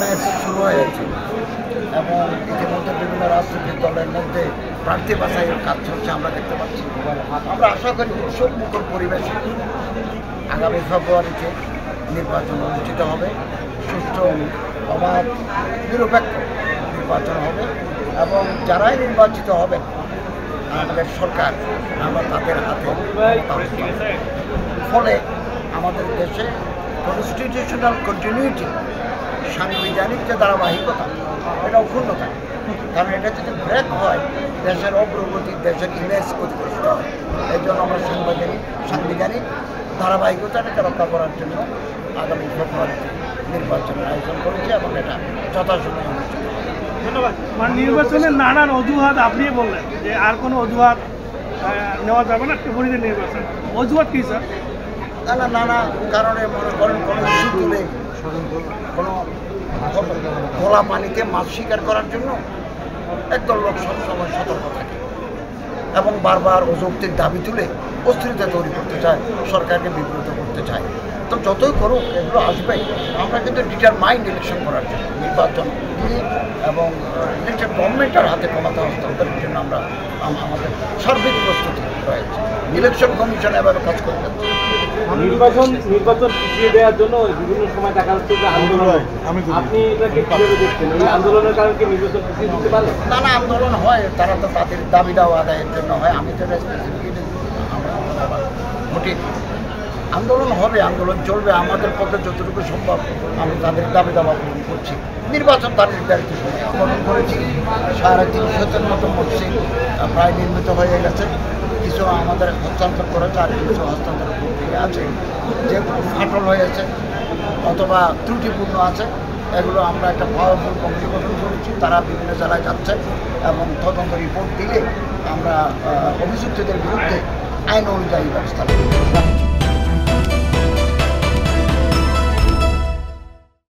আমেজ শুরু হয়েছে এবং ইতিমধ্যে বিভিন্ন রাজনৈতিক দলের মধ্যে প্রার্থী বাছাইয়ের কাজ চলছে আমরা দেখতে পাচ্ছি। আমরা আশা করি উৎসব মুখর পরিবেশে আগামী ফেব্রুয়ারিতে নির্বাচন অনুষ্ঠিত হবে, সুষ্ঠু অবাধ নিরপেক্ষ নির্বাচন হবে এবং যারাই নির্বাচিত হবেন আমাদের সরকার আমরা তাদের হাতে ফলে আমাদের দেশে কনস্টিটিউশনাল কন্টিনিউটি সাংবিধানিক যে ধারাবাহিকতা এটা অক্ষুণ্ণ থাকে, কারণ এটা যদি ব্রেক হয় দেশের অগ্রগতি দেশের ইমেজ ক্ষতিগ্রস্ত হয়। এই জন্য আমরা সাংবিধানিক ধারাবাহিকতাটাকে রক্ষা করার জন্য আগামী ফেব্রুয়ারিতে নির্বাচনের আয়োজন করেছি এবং এটা যথাসময়ে অনুষ্ঠিত হবে। ধন্যবাদ। মানে নির্বাচনের নানান অজুহাত আপনি বললেন যে আর কোনো অজুহাত নেওয়া যাবে না ফেব্রুয়ারিতে নির্বাচন, অজুহাত কী স্যার? নানা কারণে মনে করেন কোনো ইস্যু তুলে কোনো খোলা পানিতে মাছ শিকার করার জন্য একদল লোক সবসময় সতর্ক থাকে এবং বারবার অযৌক্তিক দাবি তুলে অস্থিরতা তৈরি করতে চায়, সরকারকে বিব্রত করতে চায়। তো যতই করুক এগুলো আসবে, আমরা কিন্তু ডিটারমাইন্ড ইলেকশন করার জন্য নির্বাচন দিয়ে এবং ইলেকশন গভর্নমেন্টের হাতে ক্ষমতা হস্তান্তরের জন্য আমরা আমাদের সার্বিক প্রস্তুতি রয়েছে। ইলেকশন কমিশন এভাবে কাজ করে যাচ্ছে। নির্বাচন পিছিয়ে দেওয়ার জন্য বিভিন্ন সময় দেখা যাচ্ছে যে আন্দোলন, আপনি এটাকে কিভাবে দেখছেন? এই আন্দোলনের কারণে কি নির্বাচন পিছিয়ে দিতে পারে? নানা আন্দোলন হয়, তারা তো তাদের দাবি দাওয়া আদায়ের জন্য হয়। আমি তো মোটিভ আন্দোলন হবে, আন্দোলন চলবে, আমাদের পক্ষে যতটুকু সম্ভব আমি তাদের দাবি দাওয়া পূরণ করছি। নির্বাচন তার নির্ধারিত সময় গঠন করেছি। 350-এর মতো মসজিদ প্রায় নির্মিত হয়ে গেছে, কিছু আমাদের হস্তান্তর করেছে আর কিছু হস্তান্তর প্রক্রিয়া আছে। যেগুলো ফাটল হয়েছে অথবা ত্রুটিপূর্ণ আছে এগুলো আমরা একটা পাওয়ারফুল কমিটি গঠন করেছি, তারা বিভিন্ন জেলায় যাচ্ছে এবং তদন্ত রিপোর্ট দিলে আমরা অভিযুক্তদের বিরুদ্ধে আইন অনুযায়ী ব্যবস্থা নেব।